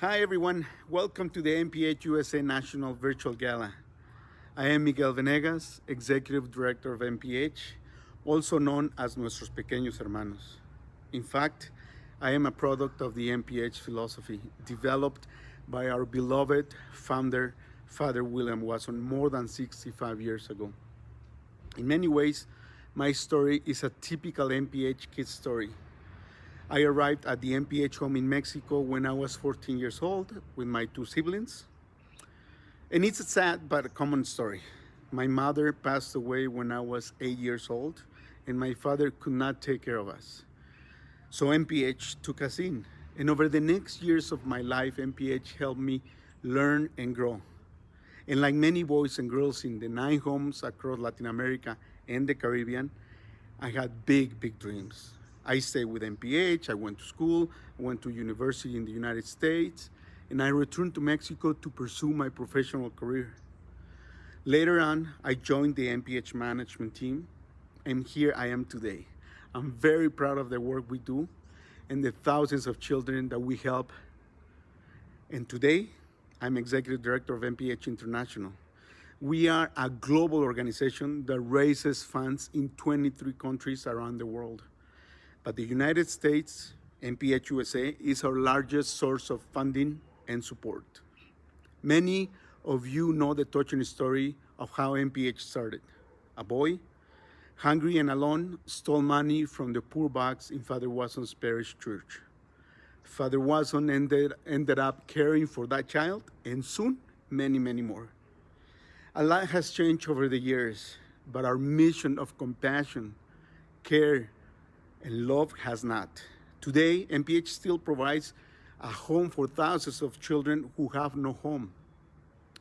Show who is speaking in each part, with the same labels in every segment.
Speaker 1: Hi everyone, welcome to the NPH USA National Virtual Gala. I am Miguel Venegas, Executive Director of NPH, also known as Nuestros Pequeños Hermanos. In fact, I am a product of the NPH philosophy developed by our beloved founder, Father William Watson, more than 65 years ago. In many ways, my story is a typical NPH kid story. I arrived at the NPH home in Mexico when I was 14 years old with my two siblings. And it's a sad but a common story. My mother passed away when I was 8 years old, and my father could not take care of us. So NPH took us in. And over the next years of my life, NPH helped me learn and grow. And like many boys and girls in the 9 homes across Latin America and the Caribbean, I had big dreams. I stayed with NPH, I went to school, I went to university in the United States, and I returned to Mexico to pursue my professional career. Later on, I joined the NPH management team, and here I am today. I'm very proud of the work we do and the thousands of children that we help. And today, I'm Executive Director of NPH International. We are a global organization that raises funds in 23 countries around the world. But the United States, NPH USA, is our largest source of funding and support. Many of you know the touching story of how NPH started. A boy, hungry and alone, stole money from the poor box in Father Watson's parish church. Father Watson ended up caring for that child, and soon, many more. A lot has changed over the years, but our mission of compassion, care, and love has not. Today, NPH still provides a home for thousands of children who have no home.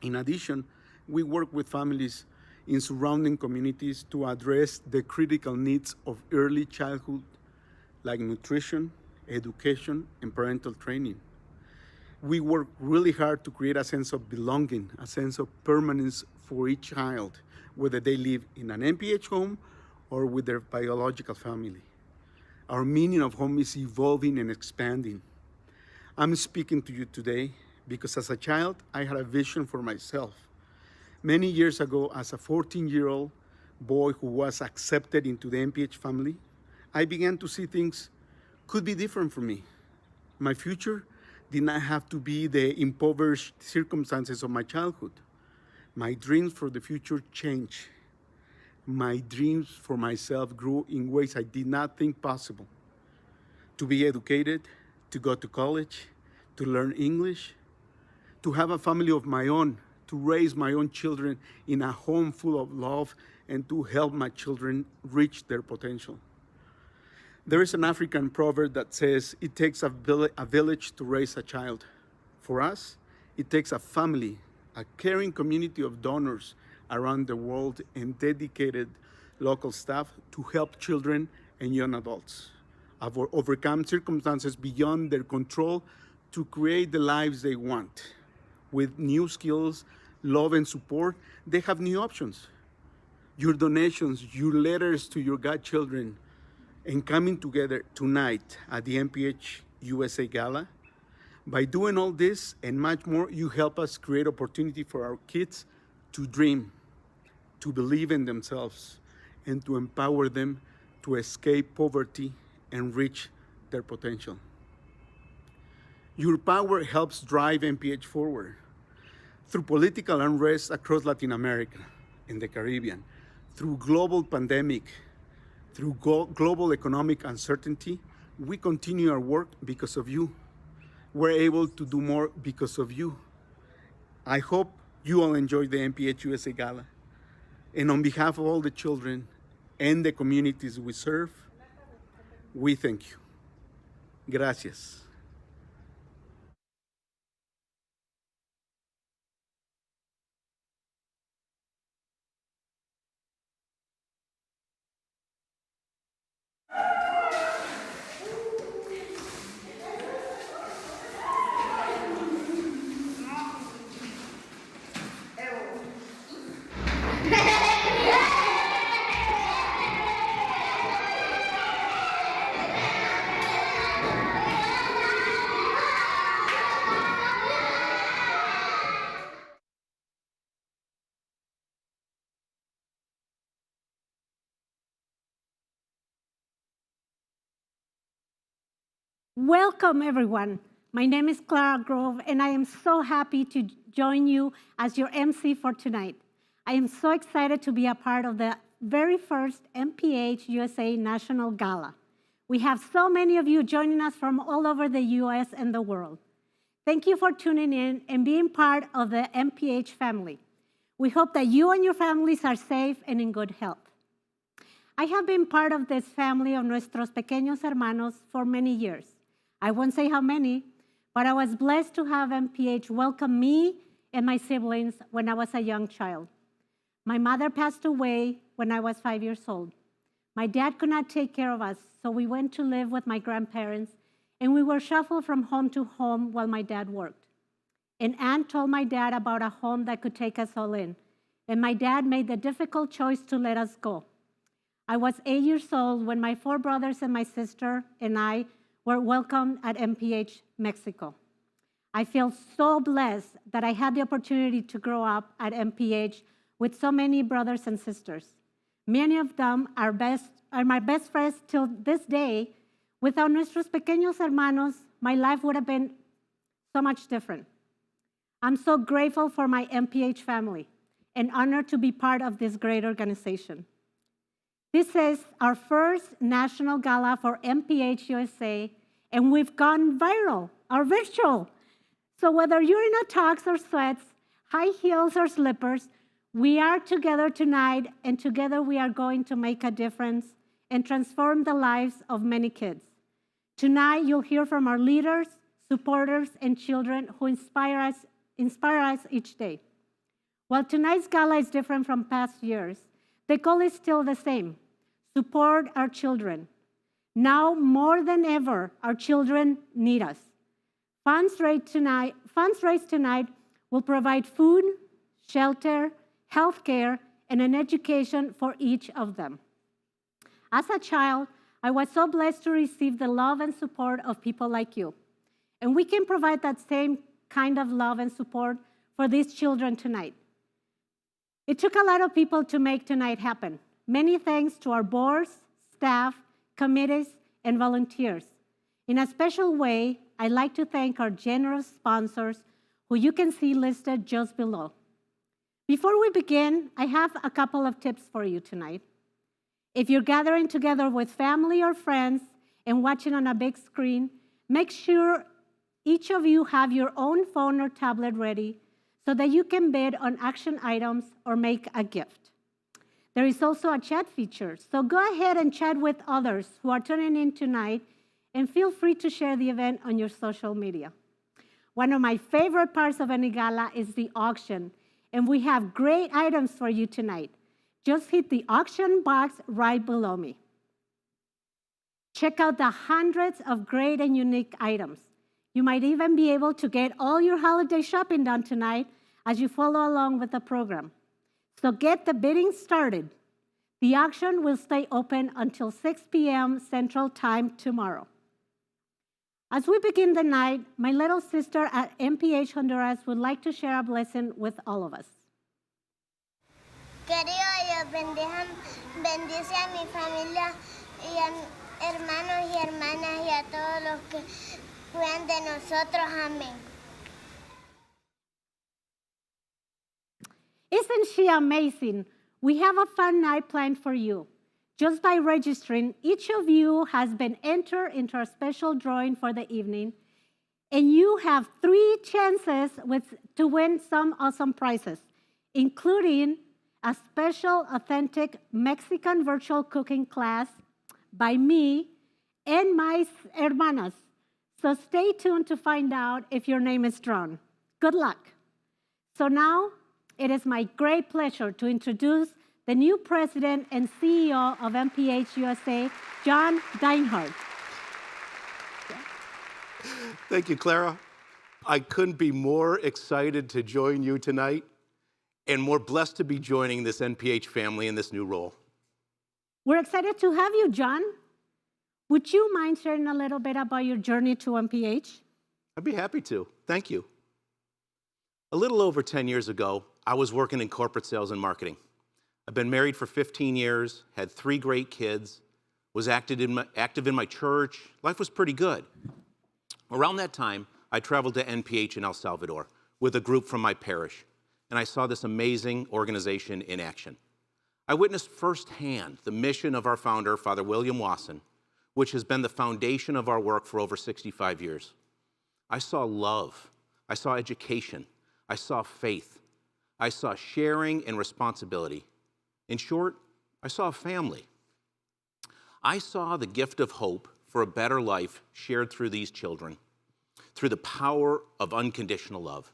Speaker 1: In addition, we work with families in surrounding communities to address the critical needs of early childhood, like nutrition, education, and parental training. We work really hard to create a sense of belonging, a sense of permanence for each child, whether they live in an NPH home or with their biological family. Our meaning of home is evolving and expanding. I'm speaking to you today because as a child, I had a vision for myself. Many years ago, as a 14-year-old boy who was accepted into the NPH family, I began to see things could be different for me. My future did not have to be the impoverished circumstances of my childhood. My dreams for the future changed. My dreams for myself grew in ways I did not think possible. To be educated, to go to college, to learn English, to have a family of my own, to raise my own children in a home full of love, and to help my children reach their potential. There is an African proverb that says, it takes a village to raise a child. For us, it takes a family, a caring community of donors around the world, and dedicated local staff to help children and young adults overcome circumstances beyond their control to create the lives they want. With new skills, love, and support, they have new options. Your donations, your letters to your godchildren, and coming together tonight at the NPH USA Gala. By doing all this and much more, you help us create opportunity for our kids to dream, to believe in themselves, and to empower them to escape poverty and reach their potential. Your power helps drive NPH forward. Through political unrest across Latin America and the Caribbean, through global pandemic, through global economic uncertainty, we continue our work because of you. We're able to do more because of you. I hope you all enjoy the NPH USA Gala. And on behalf of all the children and the communities we serve, we thank you. Gracias.
Speaker 2: Welcome, everyone. My name is Clara Grove, and I am so happy to join you as your MC for tonight. I am so excited to be a part of the very first NPH USA National Gala. We have so many of you joining us from all over the US and the world. Thank you for tuning in and being part of the NPH family. We hope that you and your families are safe and in good health. I have been part of this family of Nuestros Pequeños Hermanos for many years. I won't say how many, but I was blessed to have NPH welcome me and my siblings when I was a young child. My mother passed away when I was 5 years old. My dad could not take care of us, so we went to live with my grandparents, and we were shuffled from home to home while my dad worked. An aunt told my dad about a home that could take us all in, and my dad made the difficult choice to let us go. I was 8 years old when my 4 brothers and my sister and I were welcomed at NPH Mexico. I feel so blessed that I had the opportunity to grow up at NPH with so many brothers and sisters. Many of them are my best friends till this day. Without Nuestros Pequeños Hermanos, my life would have been so much different. I'm so grateful for my NPH family and honored to be part of this great organization. This is our first national gala for NPH USA, and we've gone viral, or virtual. So whether you're in a tux or sweats, high heels or slippers, we are together tonight, and together we are going to make a difference and transform the lives of many kids. Tonight, you'll hear from our leaders, supporters, and children who inspire us each day. While tonight's gala is different from past years, the goal is still the same: support our children. Now more than ever, our children need us. Funds raised tonight will provide food, shelter, health care, and an education for each of them. As a child, I was so blessed to receive the love and support of people like you. And we can provide that same kind of love and support for these children tonight. It took a lot of people to make tonight happen. Many thanks to our boards, staff, committees, and volunteers. In a special way, I'd like to thank our generous sponsors, who you can see listed just below. Before we begin, I have a couple of tips for you tonight. If you're gathering together with family or friends and watching on a big screen, make sure each of you have your own phone or tablet ready so that you can bid on action items or make a gift. There is also a chat feature, so go ahead and chat with others who are tuning in tonight, and feel free to share the event on your social media. One of my favorite parts of any gala is the auction, and we have great items for you tonight. Just hit the auction box right below me. Check out the hundreds of great and unique items. You might even be able to get all your holiday shopping done tonight as you follow along with the program. So get the bidding started. The auction will stay open until 6 p.m. Central Time tomorrow. As we begin the night, my little sister at NPH Honduras would like to share a blessing with all of us.
Speaker 3: Querido Dios, bendice a mi familia y a mis hermanos y hermanas y a todos los que cuidan de nosotros. Amén.
Speaker 2: Isn't she amazing? We have a fun night planned for you. Just by registering, each of you has been entered into a special drawing for the evening, and you have 3 chances to win some awesome prizes, including a special authentic Mexican virtual cooking class by me and my hermanas. So stay tuned to find out if your name is drawn. Good luck. So now, it is my great pleasure to introduce the new president and CEO of NPH USA, John Deinhardt.
Speaker 4: Thank you, Clara. I couldn't be more excited to join you tonight and more blessed to be joining this NPH family in this new role.
Speaker 2: We're excited to have you, John. Would you mind sharing a little bit about your journey to NPH?
Speaker 4: I'd be happy to. Thank you. A little over 10 years ago, I was working in corporate sales and marketing. I've been married for 15 years, had 3 great kids, was active in my church. Life was pretty good. Around that time, I traveled to NPH in El Salvador with a group from my parish, and I saw this amazing organization in action. I witnessed firsthand the mission of our founder, Father William Wasson, which has been the foundation of our work for over 65 years. I saw love, I saw education, I saw faith, I saw sharing and responsibility. In short, I saw a family. I saw the gift of hope for a better life shared through these children, through the power of unconditional love.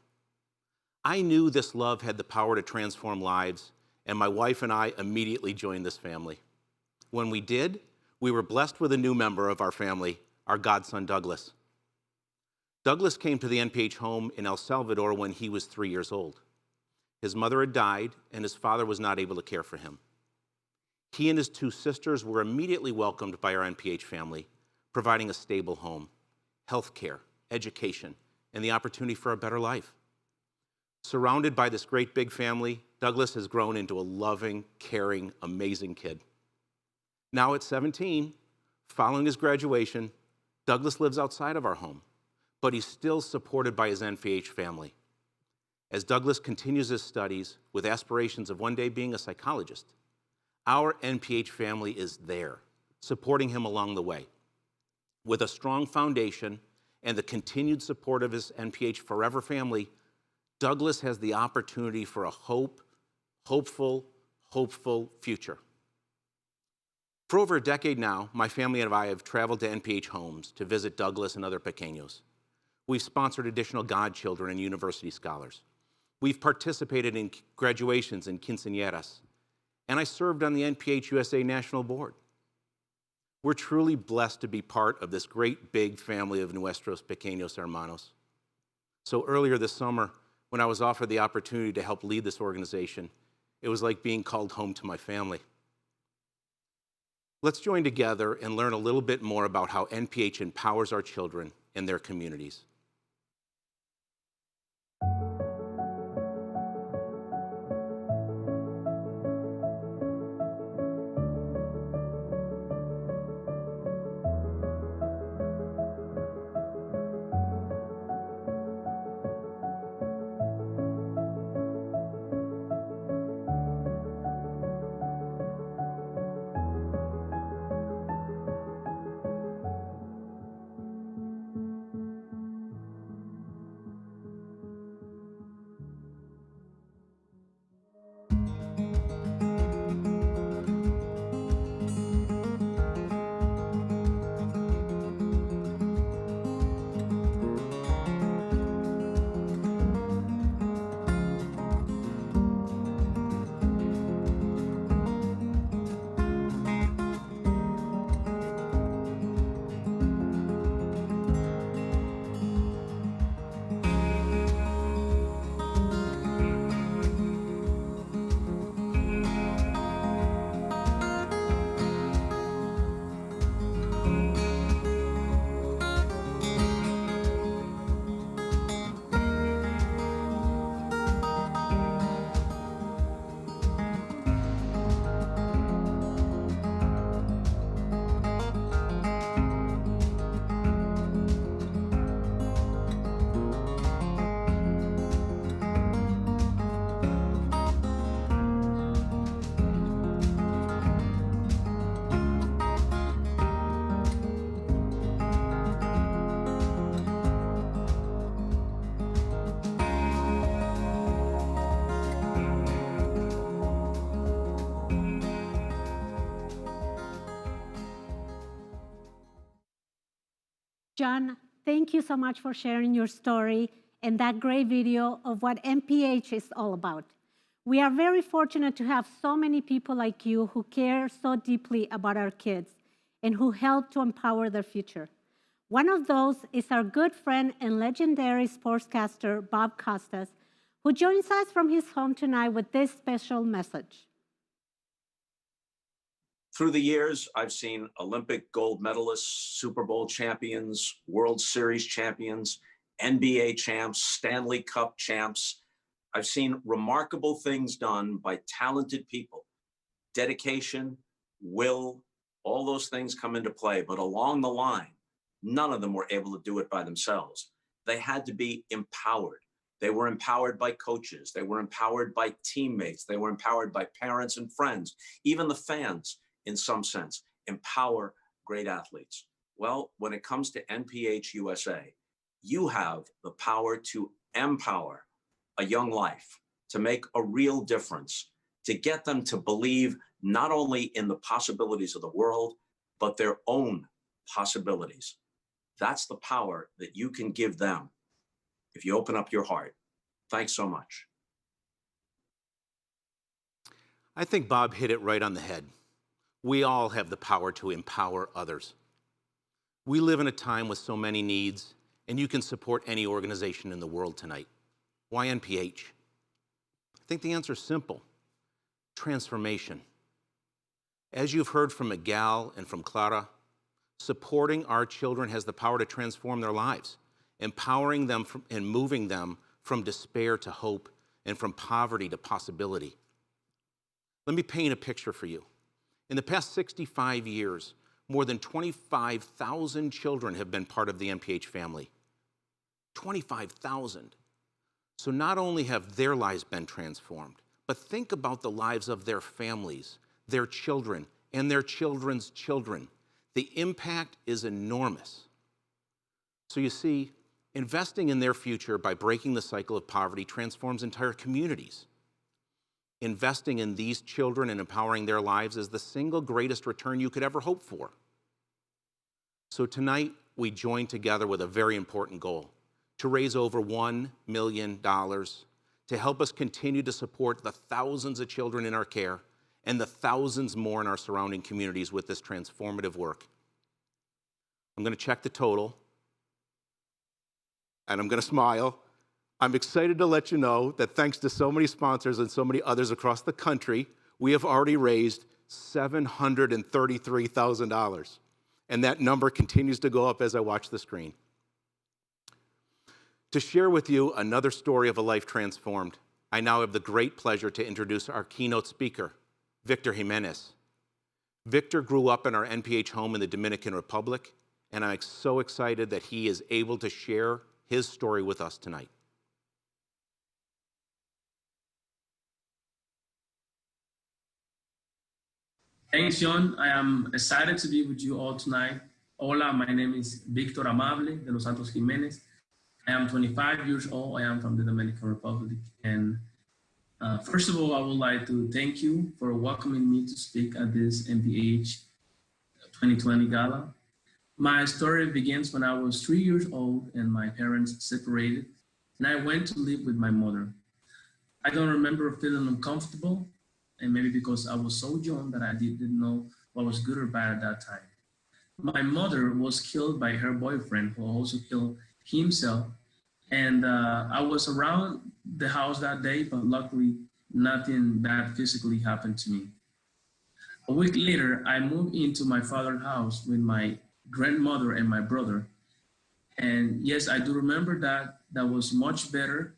Speaker 4: I knew this love had the power to transform lives, and my wife and I immediately joined this family. When we did, we were blessed with a new member of our family, our godson, Douglas. Douglas came to the NPH home in El Salvador when he was 3 years old. His mother had died, and his father was not able to care for him. He and his 2 sisters were immediately welcomed by our NPH family, providing a stable home, health care, education, and the opportunity for a better life. Surrounded by this great big family, Douglas has grown into a loving, caring, amazing kid. Now at 17, following his graduation, Douglas lives outside of our home, but he's still supported by his NPH family. As Douglas continues his studies with aspirations of one day being a psychologist, our NPH family is there, supporting him along the way. With a strong foundation and the continued support of his NPH Forever family, Douglas has the opportunity for a hopeful future. For over a decade now, my family and I have traveled to NPH homes to visit Douglas and other pequeños. We've sponsored additional godchildren and university scholars. We've participated in graduations and quinceañeras, and I served on the NPH USA National Board. We're truly blessed to be part of this great big family of nuestros pequeños hermanos. So earlier this summer, when I was offered the opportunity to help lead this organization, it was like being called home to my family. Let's join together and learn a little bit more about how NPH empowers our children and their communities.
Speaker 2: John, thank you so much for sharing your story and that great video of what NPH is all about. We are very fortunate to have so many people like you who care so deeply about our kids and who help to empower their future. One of those is our good friend and legendary sportscaster, Bob Costas, who joins us from his home tonight with this special message.
Speaker 5: Through the years, I've seen Olympic gold medalists, Super Bowl champions, World Series champions, NBA champs, Stanley Cup champs. I've seen remarkable things done by talented people. Dedication, will, all those things come into play. But along the line, None of them were able to do it by themselves. They had to be empowered. They were empowered by coaches. They were empowered by teammates. They were empowered by parents and friends, even the fans in some sense. Empower great athletes. Well, when it comes to NPH USA, you have the power to empower a young life, to make a real difference, to get them to believe not only in the possibilities of the world, but their own possibilities. That's the power that you can give them if you open up your heart. Thanks so much.
Speaker 4: I think Bob hit it right on the head. We all have the power to empower others. We live in a time with so many needs, and you can support any organization in the world tonight. Why NPH? I think the answer is simple: transformation. As you've heard from Miguel and from Clara, supporting our children has the power to transform their lives, empowering them and moving them from despair to hope and from poverty to possibility. Let me paint a picture for you. In the past 65 years, more than 25,000 children have been part of the NPH family. 25,000. So not only have their lives been transformed, but think about the lives of their families, their children, and their children's children. The impact is enormous. So you see, investing in their future by breaking the cycle of poverty transforms entire communities. Investing in these children and empowering their lives is the single greatest return you could ever hope for. So tonight, we join together with a very important goal: to raise over $1 million to help us continue to support the thousands of children in our care and the thousands more in our surrounding communities with this transformative work. I'm going to check the total, and I'm going to smile. I'm excited to let you know that thanks to so many sponsors and so many others across the country, we have already raised $733,000. And that number continues to go up as I watch the screen. To share with you another story of a life transformed, I now have the great pleasure to introduce our keynote speaker, Victor Jimenez. Victor grew up in our NPH home in the Dominican Republic, and I'm so excited that he is able to share his story with us tonight.
Speaker 6: Thanks, John. I am excited to be with you all tonight. Hola, my name is Victor Amable de los Santos Jimenez. I am 25 years old. I am from the Dominican Republic. And first of all, I would like to thank you for welcoming me to speak at this NPH 2020 Gala. My story begins when I was 3 years old and my parents separated, and I went to live with my mother. I don't remember feeling uncomfortable, and maybe because I was so young that I didn't know what was good or bad at that time. My mother was killed by her boyfriend, who also killed himself. And I was around the house that day, but luckily nothing bad physically happened to me. A week later, I moved into my father's house with my grandmother and my brother. And yes, I do remember that. That was much better.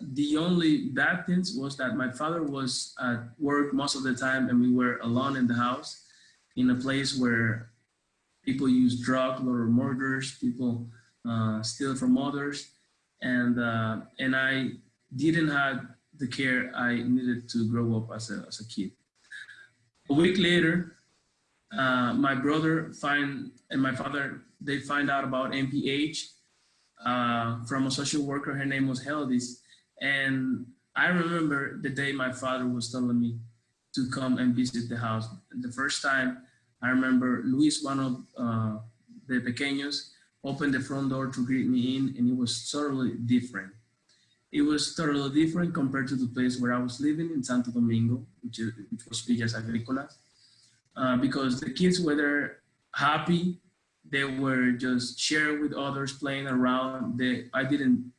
Speaker 6: The only bad things was that my father was at work most of the time and we were alone in the house in a place where people use drugs, a lot of murders, people steal from others. And I didn't have the care I needed to grow up as a kid. A week later, my brother and my father, they find out about NPH from a social worker. Her name was Heldis. And I remember the day my father was telling me to come and visit the house. The first time, I remember Luis, one of the pequeños, opened the front door to greet me in, and it was totally different. It was totally different compared to the place where I was living in Santo Domingo, which was Villas Agrícolas, because the kids were there happy. They were just sharing with others, playing around. I didn't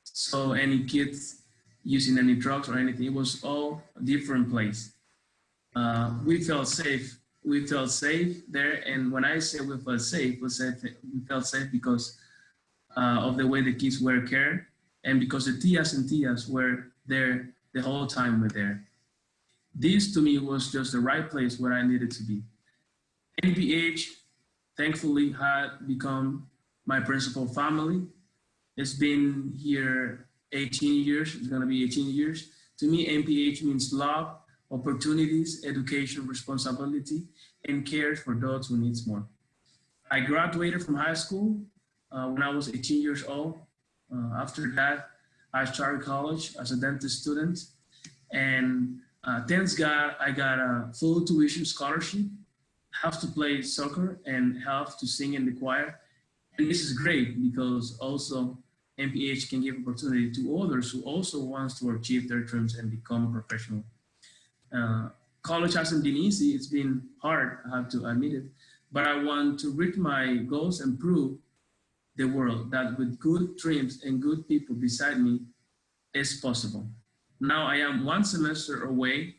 Speaker 6: saw any kids using any drugs or anything. It was all a different place. We felt safe. We felt safe there. And when I say we felt safe, we felt safe because of the way the kids were cared and because the tias and tias were there the whole time we're there. This to me was just the right place where I needed to be. NPH thankfully had become my principal family. It's been here 18 years. It's going to be 18 years. To me, NPH means love, opportunities, education, responsibility, and care for those who need more. I graduated from high school when I was 18 years old. After that, I started college as a dentist student. And thanks God, I got a full tuition scholarship, have to play soccer and have to sing in the choir. And this is great because also NPH can give opportunity to others who also wants to achieve their dreams and become professional. College hasn't been easy. It's been hard, I have to admit it. But I want to reach my goals and prove the world that with good dreams and good people beside me, it's possible. Now I am one semester away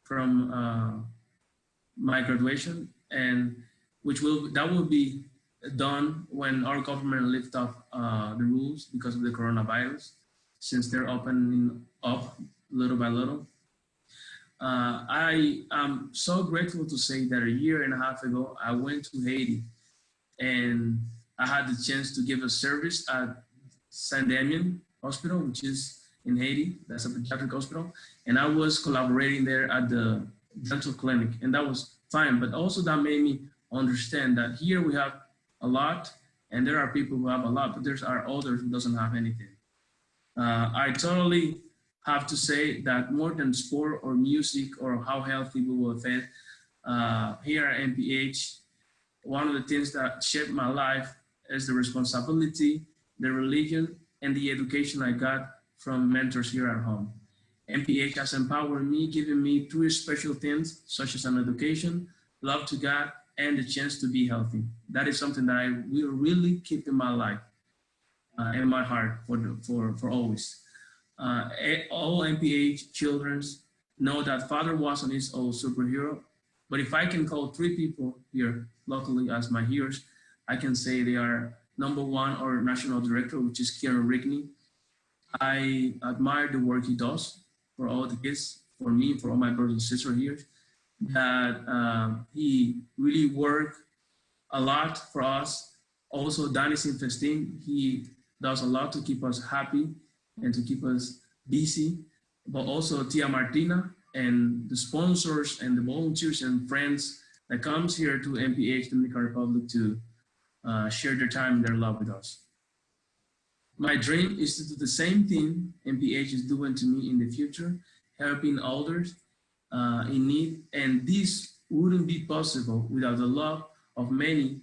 Speaker 6: from my graduation, and that will be done when our government lift off the rules because of the coronavirus, since they're opening up little by little. I am so grateful to say that a year and a half ago, I went to Haiti and I had the chance to give a service at Saint Damien Hospital, which is in Haiti. That's a pediatric hospital. And I was collaborating there at the dental clinic, and that was fine. But also that made me understand that here we have a lot, and there are people who have a lot, but there are others who doesn't have anything. I totally have to say that more than sport or music or how healthy we will fed, here at NPH, one of the things that shaped my life is the responsibility, the religion, and the education I got from mentors here at home. NPH has empowered me, giving me three special things, such as an education, love to God, and the chance to be healthy. That is something that I will really keep in my life, in my heart for always. All NPH children know that Father wasn't his own superhero, but if I can call three people here locally as my heroes, I can say they are number one, our national director, which is Kieran Rigney. I admire the work he does for all the kids, for me, for all my brothers and sisters here, that he really worked a lot for us. Also, Danny Sinfestin, he does a lot to keep us happy and to keep us busy, but also Tia Martina and the sponsors and the volunteers and friends that comes here to NPH, Dominican Republic, to share their time and their love with us. My dream is to do the same thing NPH is doing to me in the future, helping others in need. And this wouldn't be possible without the love of many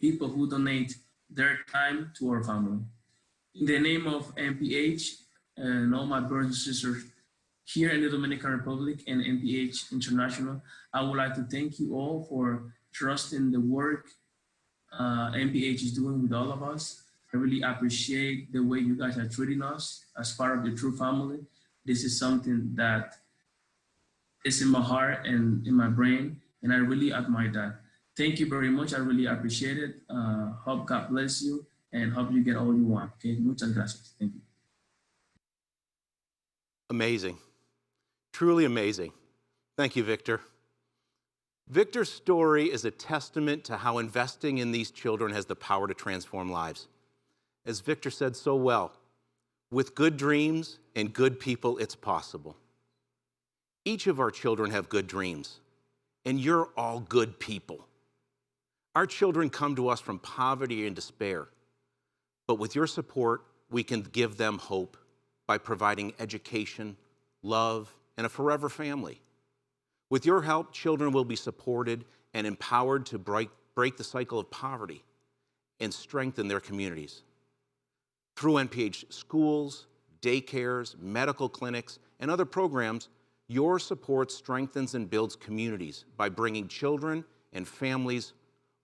Speaker 6: people who donate their time to our family. In the name of NPH and all my brothers and sisters here in the Dominican Republic and NPH International, I would like to thank you all for trusting the work NPH is doing with all of us. I really appreciate the way you guys are treating us as part of the true family. This is something that is in my heart and in my brain, and I really admire that. Thank you very much. I really appreciate it. Hope God bless you and hope you get all you want. Okay, muchas gracias. Thank you.
Speaker 4: Amazing. Truly amazing. Thank you, Victor. Victor's story is a testament to how investing in these children has the power to transform lives. As Victor said so well, with good dreams and good people, it's possible. Each of our children have good dreams, and you're all good people. Our children come to us from poverty and despair, but with your support, we can give them hope by providing education, love, and a forever family. With your help, children will be supported and empowered to break the cycle of poverty and strengthen their communities. Through NPH schools, daycares, medical clinics, and other programs, your support strengthens and builds communities by bringing children and families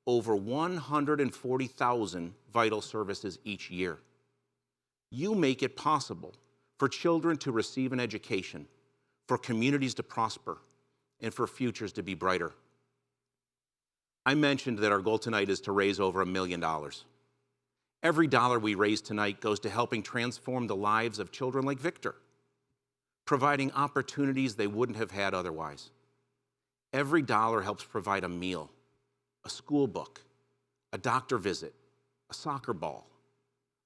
Speaker 4: over 140,000 vital services each year. You make it possible for children to receive an education, for communities to prosper, and for futures to be brighter. I mentioned that our goal tonight is to raise over $1 million. Every dollar we raise tonight goes to helping transform the lives of children like Victor, providing opportunities they wouldn't have had otherwise. Every dollar helps provide a meal, a school book, a doctor visit, a soccer ball,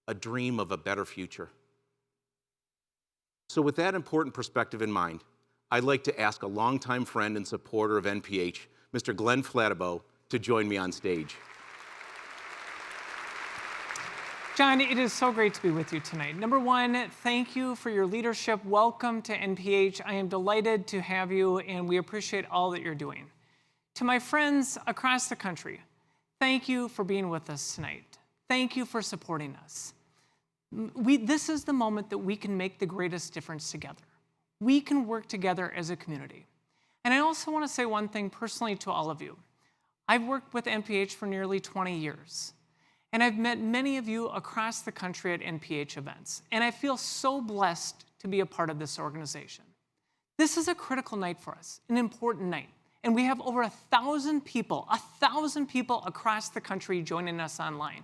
Speaker 4: a dream of a better future. So with that important perspective in mind, I'd like to ask a longtime friend and supporter of NPH, Mr. Glenn Flattabo, to join me on stage.
Speaker 7: John, it is so great to be with you tonight. Number one, thank you for your leadership. Welcome to NPH. I am delighted to have you, and we appreciate all that you're doing. To my friends across the country, thank you for being with us tonight. Thank you for supporting us. This is the moment that we can make the greatest difference together. We can work together as a community. And I also want to say one thing personally to all of you. I've worked with NPH for nearly 20 years. And I've met many of you across the country at NPH events. And I feel so blessed to be a part of this organization. This is a critical night for us, an important night. And we have over 1,000 people across the country joining us online.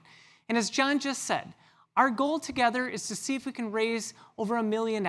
Speaker 7: And as John just said, our goal together is to see if we can raise over $1 million.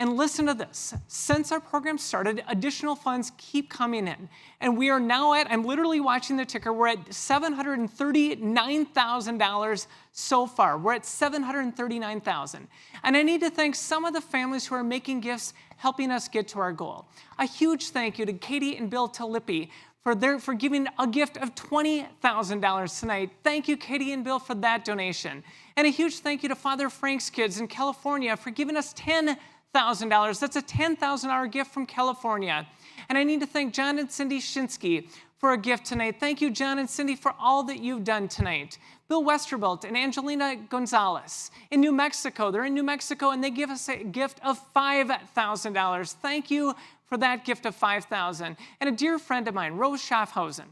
Speaker 7: And listen to this. Since our program started, additional funds keep coming in. And we are now at, I'm literally watching the ticker, we're at $739,000 so far. We're at $739,000. And I need to thank some of the families who are making gifts, helping us get to our goal. A huge thank you to Katie and Bill Talippi for giving a gift of $20,000 tonight. Thank you, Katie and Bill, for that donation. And a huge thank you to Father Frank's Kids in California for giving us $10,000. That's a $10,000 gift from California. And I need to thank John and Cindy Shinsky for a gift tonight. Thank you, John and Cindy, for all that you've done tonight. Bill Westervelt and Angelina Gonzalez in New Mexico. They're in New Mexico, and they give us a gift of $5,000. Thank you for that gift of $5,000. And a dear friend of mine, Rose Schaffhausen.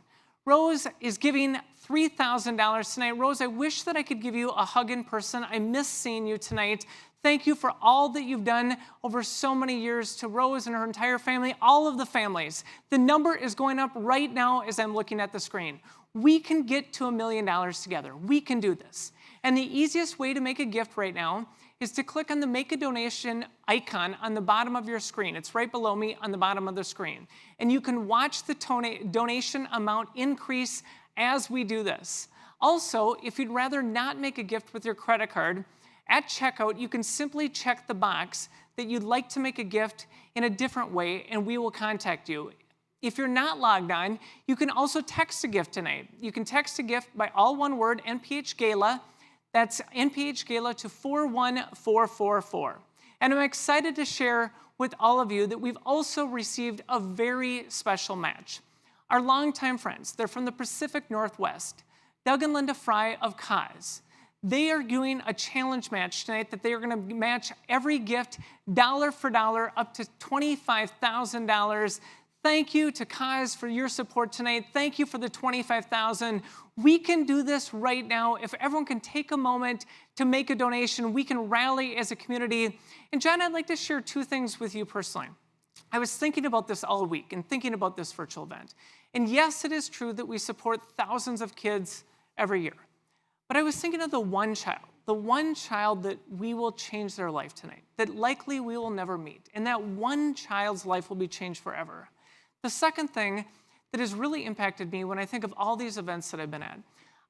Speaker 7: Rose is giving $3,000 tonight. Rose, I wish that I could give you a hug in person. I miss seeing you tonight. Thank you for all that you've done over so many years to Rose and her entire family, all of the families. The number is going up right now as I'm looking at the screen. We can get to $1 million together. We can do this. And the easiest way to make a gift right now is to click on the Make a Donation icon on the bottom of your screen. It's right below me on the bottom of the screen. And you can watch the donation amount increase as we do this. Also, if you'd rather not make a gift with your credit card, at checkout, you can simply check the box that you'd like to make a gift in a different way, and we will contact you. If you're not logged on, you can also text a gift tonight. You can text a gift by all one word, NPH Gala. That's NPH Gala to 41444. And I'm excited to share with all of you that we've also received a very special match. Our longtime friends, they're from the Pacific Northwest, Doug and Linda Fry of Kaz. They are doing a challenge match tonight that they are going to match every gift dollar for dollar up to $25,000. Thank you to Kaz for your support tonight. Thank you for the $25,000. We can do this right now. If everyone can take a moment to make a donation, we can rally as a community. And John, I'd like to share two things with you personally. I was thinking about this all week and thinking about this virtual event. And yes, it is true that we support thousands of kids every year. But I was thinking of the one child that we will change their life tonight, that likely we will never meet. And that one child's life will be changed forever. The second thing that has really impacted me when I think of all these events that I've been at,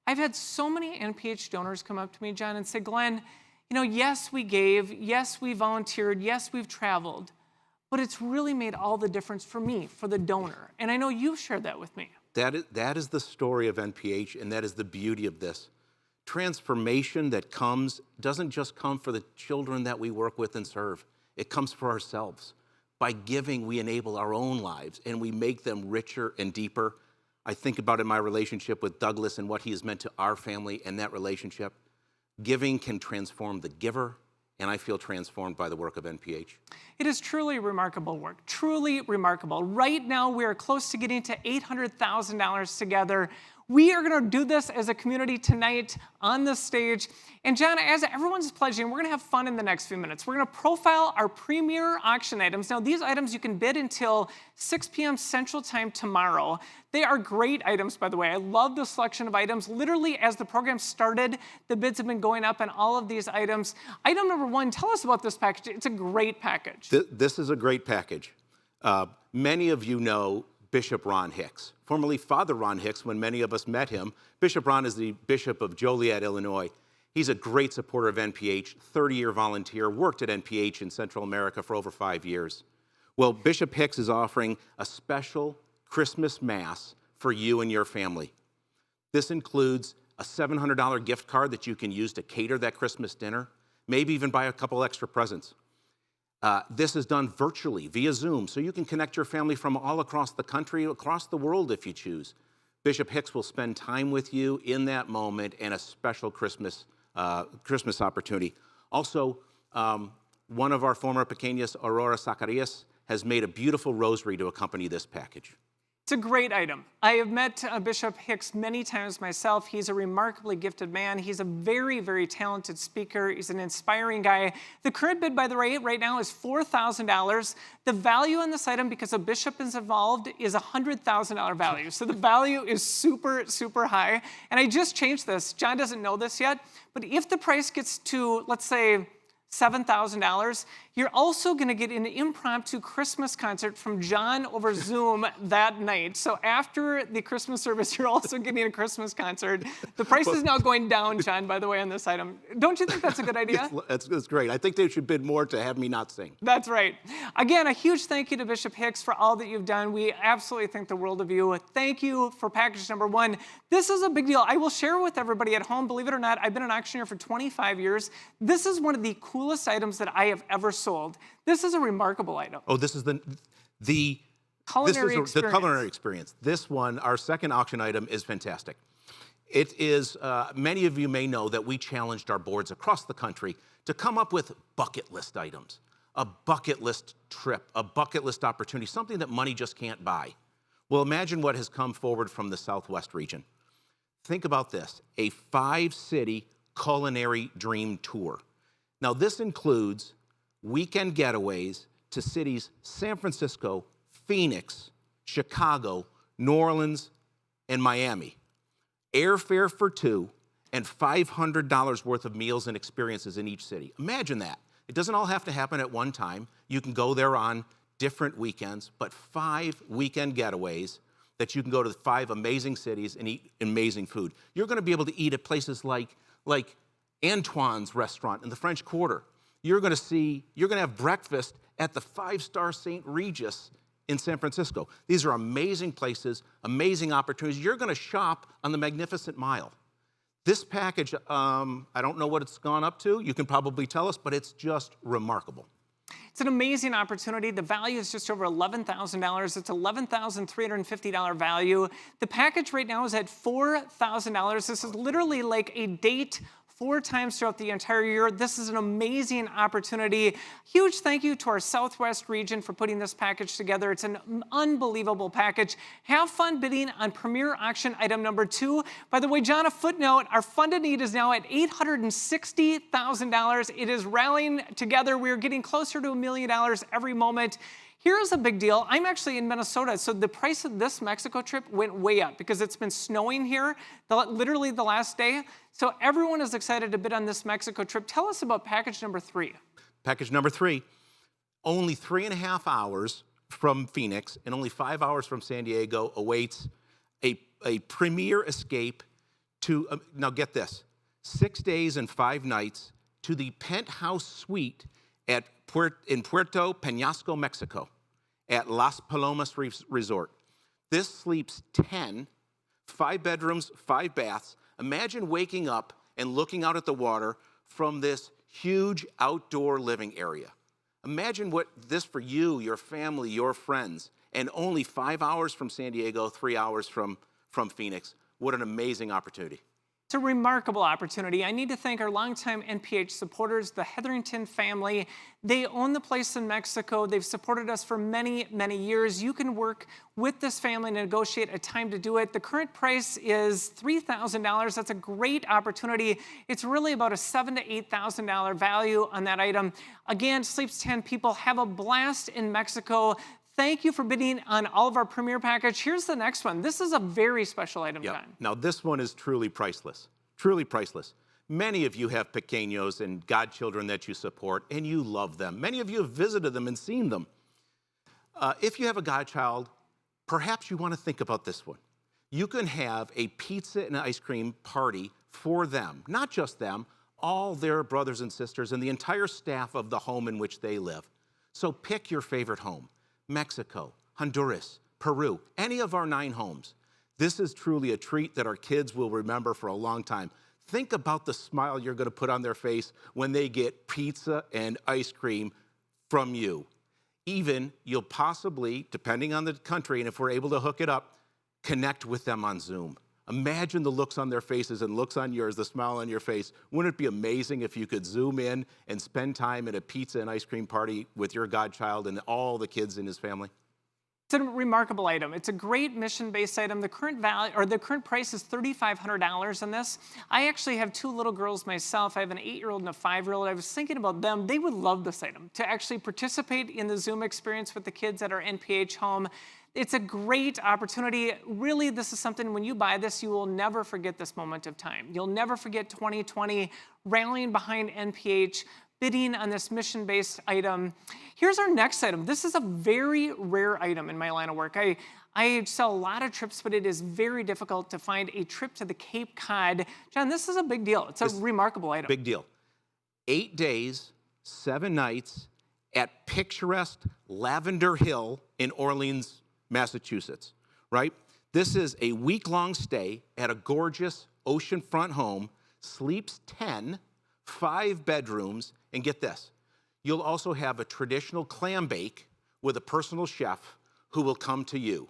Speaker 7: I've had so many NPH donors come up to me, John, and say, Glenn, yes, we gave, yes, we volunteered, yes, we've traveled, but it's really made all the difference for me, for the donor. And I know you've shared that with me.
Speaker 4: That is the story of NPH, and that is the beauty of this. Transformation that doesn't just come for the children that we work with and serve. It comes for ourselves. By giving, we enable our own lives, and we make them richer and deeper. I think about in my relationship with Douglas and what he has meant to our family and that relationship. Giving can transform the giver, and I feel transformed by the work of NPH.
Speaker 7: It is truly remarkable work, truly remarkable. Right now, we are close to getting to $800,000 together. We are going to do this as a community tonight on the stage. And John, as everyone's pledging, we're going to have fun in the next few minutes. We're going to profile our premier auction items. Now, these items you can bid until 6 p.m. Central Time tomorrow. They are great items, by the way. I love the selection of items. Literally, as the program started, the bids have been going up on all of these items. Item number one, tell us about this package. It's a great package.
Speaker 4: This is a great package. Many of you know Bishop Ron Hicks, formerly Father Ron Hicks when many of us met him. Bishop Ron is the Bishop of Joliet, Illinois. He's a great supporter of NPH, 30-year volunteer, worked at NPH in Central America for over 5 years. Well, Bishop Hicks is offering a special Christmas Mass for you and your family. This includes a $700 gift card that you can use to cater that Christmas dinner, maybe even buy a couple extra presents. This is done virtually via Zoom, so you can connect your family from all across the country, across the world if you choose. Bishop Hicks will spend time with you in that moment and a special Christmas opportunity. Also, one of our former pequeñas, Aurora Zacarias, has made a beautiful rosary to accompany this package.
Speaker 7: It's a great item. I have met Bishop Hicks many times myself. He's a remarkably gifted man. He's a very, very talented speaker. He's an inspiring guy. The current bid, by the way, right now is $4,000. The value on this item, because a bishop is involved, is $100,000 value. So the value is super, super high. And I just changed this. John doesn't know this yet, but if the price gets to, let's say, $7,000, you're also going to get an impromptu Christmas concert from John over Zoom that night. So after the Christmas service, you're also getting a Christmas concert. The price is now going down, John, by the way, on this item. Don't you think that's a good idea?
Speaker 4: That's great. I think they should bid more to have me not sing.
Speaker 7: That's right. Again, a huge thank you to Bishop Hicks for all that you've done. We absolutely think the world of you. Thank you for package number 1. This is a big deal. I will share with everybody at home. Believe it or not, I've been an auctioneer for 25 years. This is one of the coolest items that I have ever sold. This is a remarkable item.
Speaker 4: Oh, this is the
Speaker 7: culinary experience.
Speaker 4: The culinary experience. This one, our second auction item, is fantastic. It is, many of you may know that we challenged our boards across the country to come up with bucket list items, a bucket list trip, a bucket list opportunity, something that money just can't buy. Well, imagine what has come forward from the Southwest region. Think about this, a 5-city culinary dream tour. Now, this includes weekend getaways to cities San Francisco, Phoenix, Chicago, New Orleans, and Miami. Airfare for 2 and $500 worth of meals and experiences in each city. Imagine that. It doesn't all have to happen at one time. You can go there on different weekends, but 5 weekend getaways that you can go to 5 amazing cities and eat amazing food. You're going to be able to eat at places like Antoine's restaurant in the French Quarter. You're going to have breakfast at the 5-star St. Regis in San Francisco. These are amazing places, amazing opportunities. You're going to shop on the Magnificent Mile. This package, I don't know what it's gone up to. You can probably tell us, but it's just remarkable.
Speaker 7: It's an amazing opportunity. The value is just over $11,000. It's $11,350 value. The package right now is at $4,000. This is literally like a date 4 times throughout the entire year. This is an amazing opportunity. Huge thank you to our Southwest region for putting this package together. It's an unbelievable package. Have fun bidding on Premier Auction item number 2. By the way, John, a footnote, our funded need is now at $860,000. It is rallying together. We're getting closer to $1 million every moment. Here's a big deal. I'm actually in Minnesota, so the price of this Mexico trip went way up because it's been snowing here literally the last day. So everyone is excited to bid on this Mexico trip. Tell us about package number 3.
Speaker 4: Package number 3, only 3.5 hours from Phoenix and only 5 hours from San Diego awaits a premier escape to, now get this, 6 days and 5 nights to the penthouse suite in Puerto Peñasco, Mexico, at Las Palomas Resort. This sleeps 10, 5 bedrooms, 5 baths. Imagine waking up and looking out at the water from this huge outdoor living area. Imagine what this for you, your family, your friends, and only 5 hours from San Diego, 3 hours from Phoenix. What an amazing opportunity.
Speaker 7: It's a remarkable opportunity. I need to thank our longtime NPH supporters, the Hetherington family. They own the place in Mexico. They've supported us for many, many years. You can work with this family and negotiate a time to do it. The current price is $3,000. That's a great opportunity. It's really about a $7,000 to $8,000 value on that item. Again, sleeps 10 people. Have a blast in Mexico. Thank you for bidding on all of our premier package. Here's the next one. This is a very special item, John.
Speaker 4: Now, this one is truly priceless, truly priceless. Many of you have pequeños and godchildren that you support, and you love them. Many of you have visited them and seen them. If you have a godchild Perhaps you want to think about this one. You can have a pizza and ice cream party for them, not just them, all their brothers and sisters and the entire staff of the home in which they live. So pick your favorite home, Mexico, Honduras, Peru, any of our 9 homes. This is truly a treat that our kids will remember for a long time. Think about the smile you're going to put on their face when they get pizza and ice cream from you. Even you'll possibly, depending on the country, and if we're able to hook it up, connect with them on Zoom. Imagine the looks on their faces and looks on yours, the smile on your face. Wouldn't it be amazing if you could Zoom in and spend time at a pizza and ice cream party with your godchild and all the kids in his family?
Speaker 7: It's a remarkable item. It's a great mission-based item. The current value, or the current price, is $3,500 on this. I actually have 2 little girls myself. I have an 8-year-old and a 5-year-old. I was thinking about them. They would love this item, to actually participate in the Zoom experience with the kids at our NPH home. It's a great opportunity. Really, this is something, when you buy this, you will never forget this moment of time. You'll never forget 2020, rallying behind NPH, bidding on this mission-based item. Here's our next item. This is a very rare item in my line of work. I sell a lot of trips, but it is very difficult to find a trip to the Cape Cod. John, this is a big deal. It's a remarkable item.
Speaker 4: Big deal. 8 days, 7 nights at picturesque Lavender Hill in Orleans, Massachusetts, right? This is a week-long stay at a gorgeous oceanfront home, sleeps 10, 5 bedrooms, and get this, you'll also have a traditional clam bake with a personal chef who will come to you.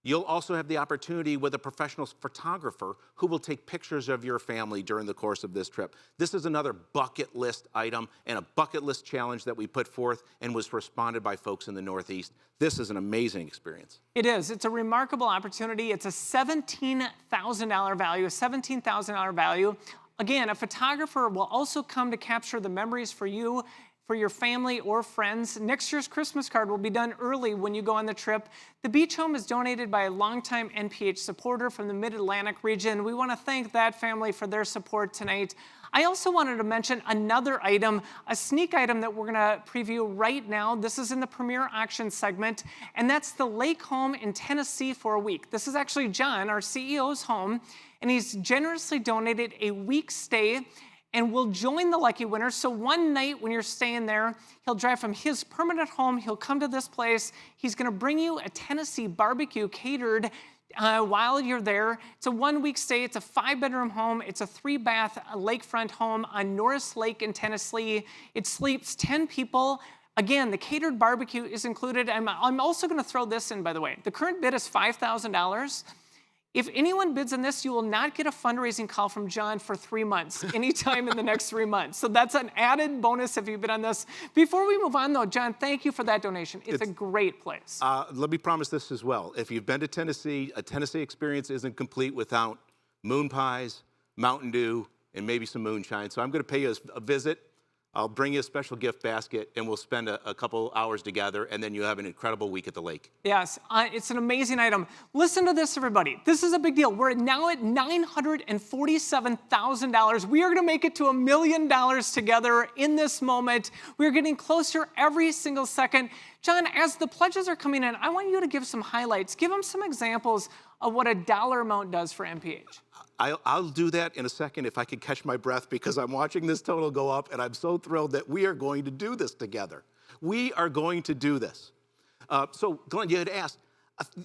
Speaker 4: You'll also have the opportunity with a professional photographer who will take pictures of your family during the course of this trip. This is another bucket list item and a bucket list challenge that we put forth and was responded by folks in the Northeast. This is an amazing experience.
Speaker 7: It is. It's a remarkable opportunity. It's a $17,000 value, a $17,000 value. Again, a photographer will also come to capture the memories for you, for your family or friends. Next year's Christmas card will be done early when you go on the trip. The beach home is donated by a longtime NPH supporter from the Mid-Atlantic region. We want to thank that family for their support tonight. I also wanted to mention another item, a sneak item that we're going to preview right now. This is in the Premier Auction segment, and that's the lake home in Tennessee for a week. This is actually John, our CEO's home, and he's generously donated a week's stay and will join the lucky winner. So one night when you're staying there, he'll drive from his permanent home, he'll come to this place, he's gonna bring you a Tennessee barbecue catered while you're there. It's a 1-week stay, it's a 5-bedroom home, it's a 3-bath lakefront home on Norris Lake in Tennessee. It sleeps 10 people. Again, the catered barbecue is included. I'm also gonna throw this in, by the way. The current bid is $5,000. If anyone bids on this, you will not get a fundraising call from John for 3 months, anytime in the next 3 months. So that's an added bonus if you bid on this. Before we move on, though, John, thank you for that donation. It's a great place.
Speaker 4: Let me promise this as well. If you've been to Tennessee, a Tennessee experience isn't complete without moon pies, Mountain Dew, and maybe some moonshine. So I'm going to pay you a visit. I'll bring you a special gift basket, and we'll spend a couple hours together, and then you have an incredible week at the lake.
Speaker 7: Yes, it's an amazing item. Listen to this, everybody. This is a big deal. We're now at $947,000. We are going to make it to $1 million together in this moment. We're getting closer every single second. John, as the pledges are coming in, I want you to give some highlights. Give them some examples of what a dollar amount does for NPH.
Speaker 4: I'll do that in a second if I can catch my breath, because I'm watching this total go up, and I'm so thrilled that we are going to do this together. We are going to do this. So, Glenn, you had asked,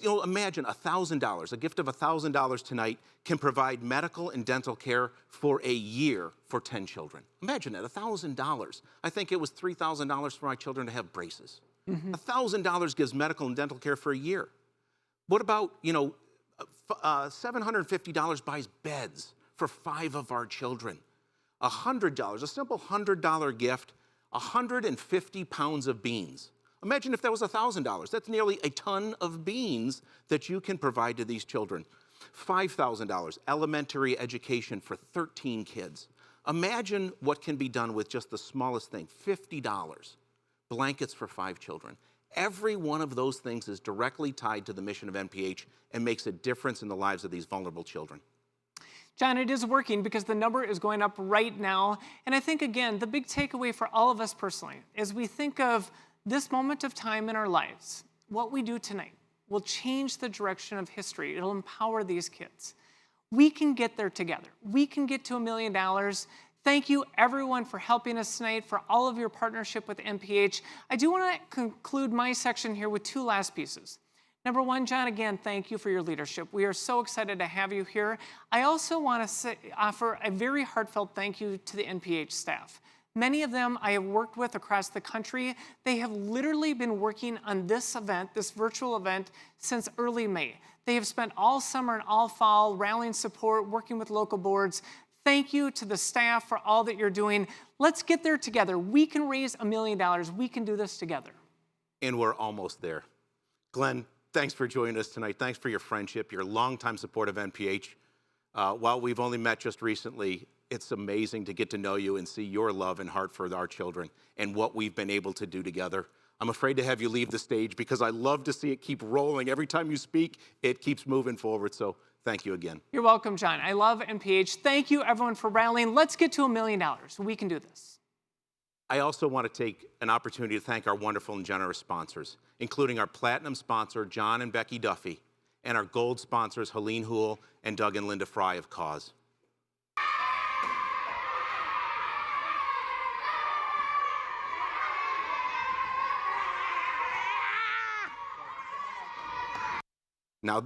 Speaker 4: imagine $1,000, a gift of $1,000 tonight can provide medical and dental care for a year for 10 children. Imagine that, $1,000. I think it was $3,000 for my children to have braces. $1,000 gives medical and dental care for a year. What about, $750 buys beds for 5 of our children. $100, a simple $100 gift, 150 pounds of beans. Imagine if that was $1,000. That's nearly a ton of beans that you can provide to these children. $5,000, elementary education for 13 kids. Imagine what can be done with just the smallest thing, $50, blankets for 5 children. Every one of those things is directly tied to the mission of NPH and makes a difference in the lives of these vulnerable children.
Speaker 7: John, it is working because the number is going up right now. And I think, again, the big takeaway for all of us personally, as we think of this moment of time in our lives, what we do tonight, will change the direction of history. It'll empower these kids. We can get there together. We can get to $1 million. Thank you, everyone, for helping us tonight, for all of your partnership with NPH. I do want to conclude my section here with two last pieces. Number one, John, again, thank you for your leadership. We are so excited to have you here. I also want to offer a very heartfelt thank you to the NPH staff. Many of them I have worked with across the country. They have literally been working on this event, this virtual event, since early May. They have spent all summer and all fall rallying support, working with local boards. Thank you to the staff for all that you're doing. Let's get there together. We can raise $1 million. We can do this together.
Speaker 4: And we're almost there. Glenn, thanks for joining us tonight. Thanks for your friendship, your longtime support of NPH. While we've only met just recently, it's amazing to get to know you and see your love and heart for our children and what we've been able to do together. I'm afraid to have you leave the stage because I love to see it keep rolling. Every time you speak, it keeps moving forward. So thank you again.
Speaker 7: You're welcome, John. I love NPH. Thank you, everyone, for rallying. Let's get to $1 million. We can do this.
Speaker 4: I also want to take an opportunity to thank our wonderful and generous sponsors, including our platinum sponsor, John and Becky Duffy, and our gold sponsors, Helene Houle and Doug and Linda Fry of Cause. Now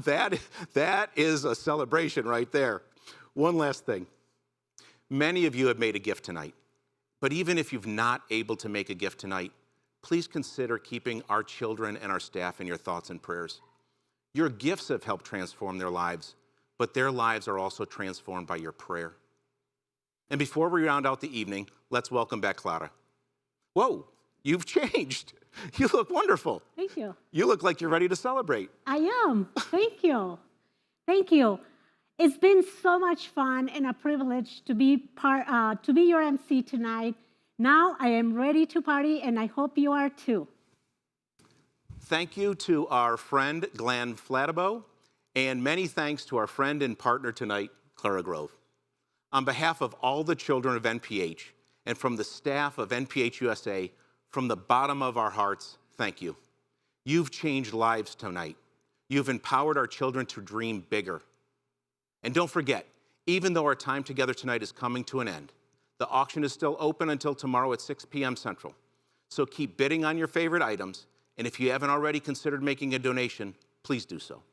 Speaker 4: that is a celebration right there. One last thing. Many of you have made a gift tonight, but even if you've not able to make a gift tonight, please consider keeping our children and our staff in your thoughts and prayers. Your gifts have helped transform their lives, but their lives are also transformed by your prayer. And before we round out the evening, let's welcome back Clara. Whoa, you've changed. You look wonderful.
Speaker 2: Thank you.
Speaker 4: You look like you're ready to celebrate.
Speaker 2: I am. Thank you. Thank you. It's been so much fun and a privilege to be your MC tonight. Now I am ready to party, and I hope you are too.
Speaker 4: Thank you to our friend Glenn Flattabo, and many thanks to our friend and partner tonight, Clara Grove. On behalf of all the children of NPH and from the staff of NPH USA, from the bottom of our hearts, thank you. You've changed lives tonight. You've empowered our children to dream bigger. And don't forget, even though our time together tonight is coming to an end, the auction is still open until tomorrow at 6 p.m. Central. So keep bidding on your favorite items, and if you haven't already considered making a donation, please do so.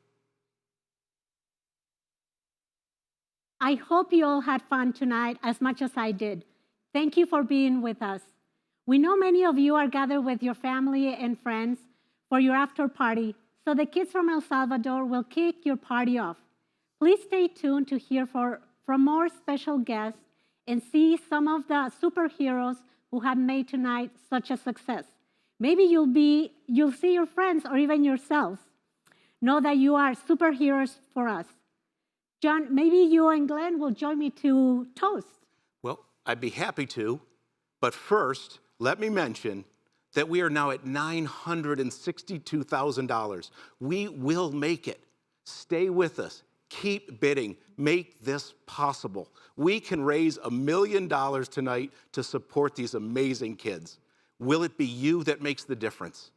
Speaker 2: I hope you all had fun tonight as much as I did. Thank you for being with us. We know many of you are gathered with your family and friends for your after party, so the kids from El Salvador will kick your party off. Please stay tuned to hear from more special guests and see some of the superheroes who have made tonight such a success. Maybe you'll see your friends or even yourselves. Know that you are superheroes for us. John, maybe you and Glenn will join me to toast.
Speaker 4: Well, I'd be happy to, but first, let me mention that we are now at $962,000. We will make it. Stay with us. Keep bidding. Make this possible. We can raise $1 million tonight to support these amazing kids. Will it be you that makes the difference?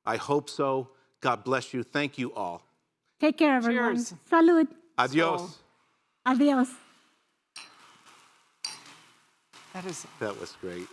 Speaker 4: I hope so. God bless you. Thank you all.
Speaker 2: Take care, everyone.
Speaker 7: Cheers.
Speaker 2: Salud.
Speaker 4: Adios.
Speaker 2: Adios.
Speaker 4: That was great.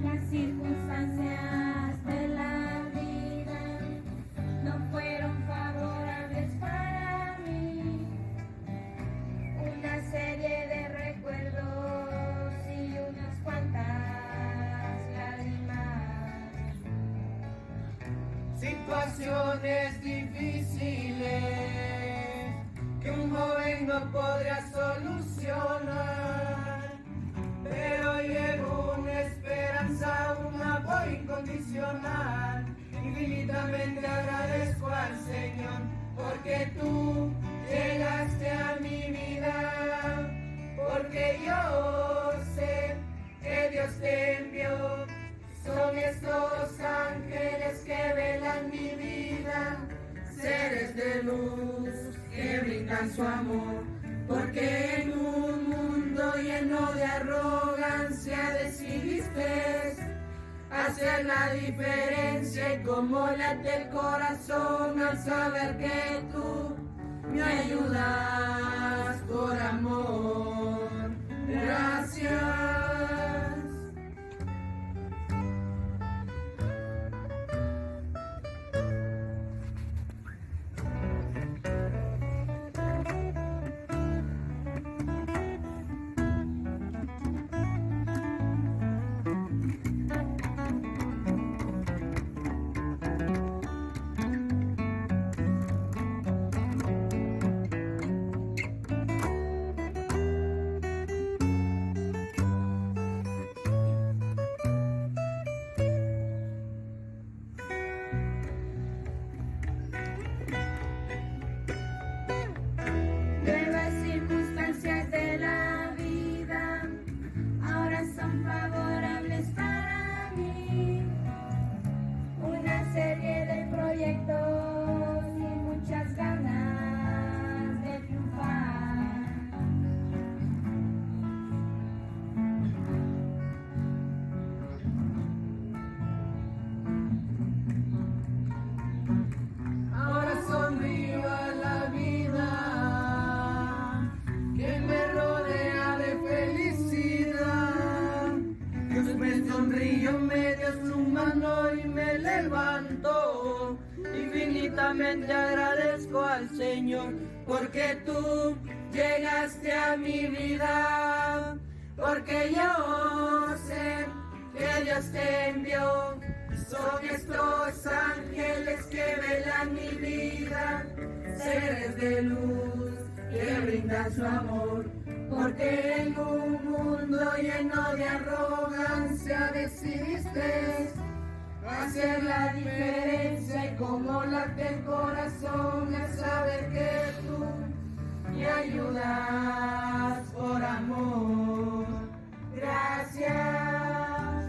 Speaker 8: Las circunstancias de la vida no fueron favorables para mí. Una serie de recuerdos y unas cuantas lágrimas.
Speaker 9: situaciones difíciles que un joven no podrá solucionar, pero llevo una esperanza, un apoyo incondicional. Infinitamente agradezco al Señor porque tú llegaste a mi vida, porque yo sé que Dios te envió. Son estos ángeles que velan mi vida, seres de luz que brindan su amor, porque en un mundo lleno de arrogancia decidiste hacer la diferencia y como late el corazón al saber que tú me ayudas por amor. Gracias.
Speaker 8: De las circunstancias de la vida, ahora son favorables para mí. Una serie de proyectos y muchas ganas de triunfar.
Speaker 9: Ahora sonrío a la vida que me rodea de felicidad. Dios me sonrió, me dio su mano y me levantó. Infinitamente agradezco al Señor porque tú llegaste a mi vida, porque yo sé que Dios te envió. Son estos ángeles que velan mi vida, seres de luz que brindan su amor, porque en un mundo lleno de arrogancia decidiste hacer la diferencia y como late el corazón al saber que tú me ayudas por amor. Gracias.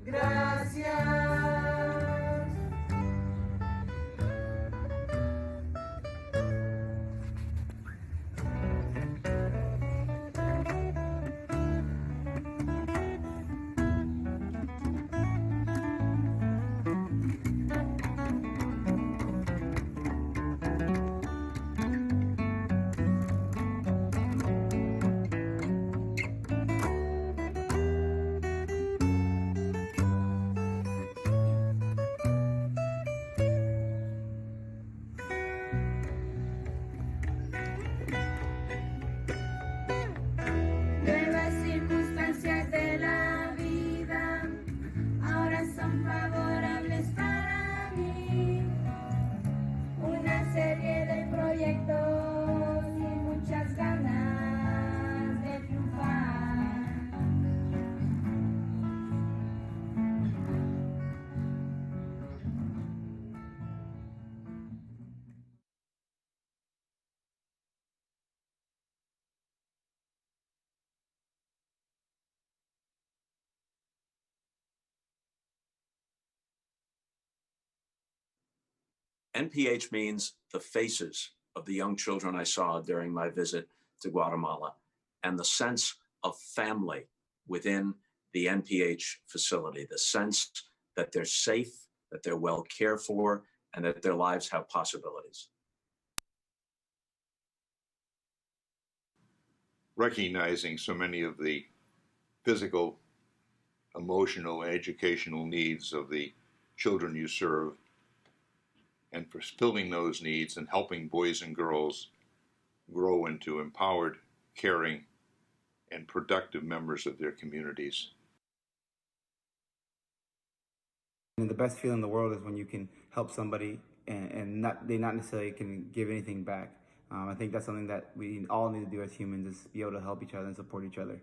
Speaker 9: Gracias.
Speaker 8: De las circunstancias de la vida, ahora son favorables para mí. Una serie de proyectos y muchas ganas de triunfar.
Speaker 5: NPH means the faces of the young children I saw during my visit to Guatemala and the sense of family within the NPH facility, the sense that they're safe, that they're well cared for, and that their lives have possibilities.
Speaker 10: Recognizing so many of the physical, emotional, and educational needs of the children you serve, and fulfilling those needs and helping boys and girls grow into empowered, caring, and productive members of their communities.
Speaker 11: And the best feeling in the world is when you can help somebody and they not necessarily can give anything back. I think that's something that we all need to do as humans, is be able to help each other and support each other.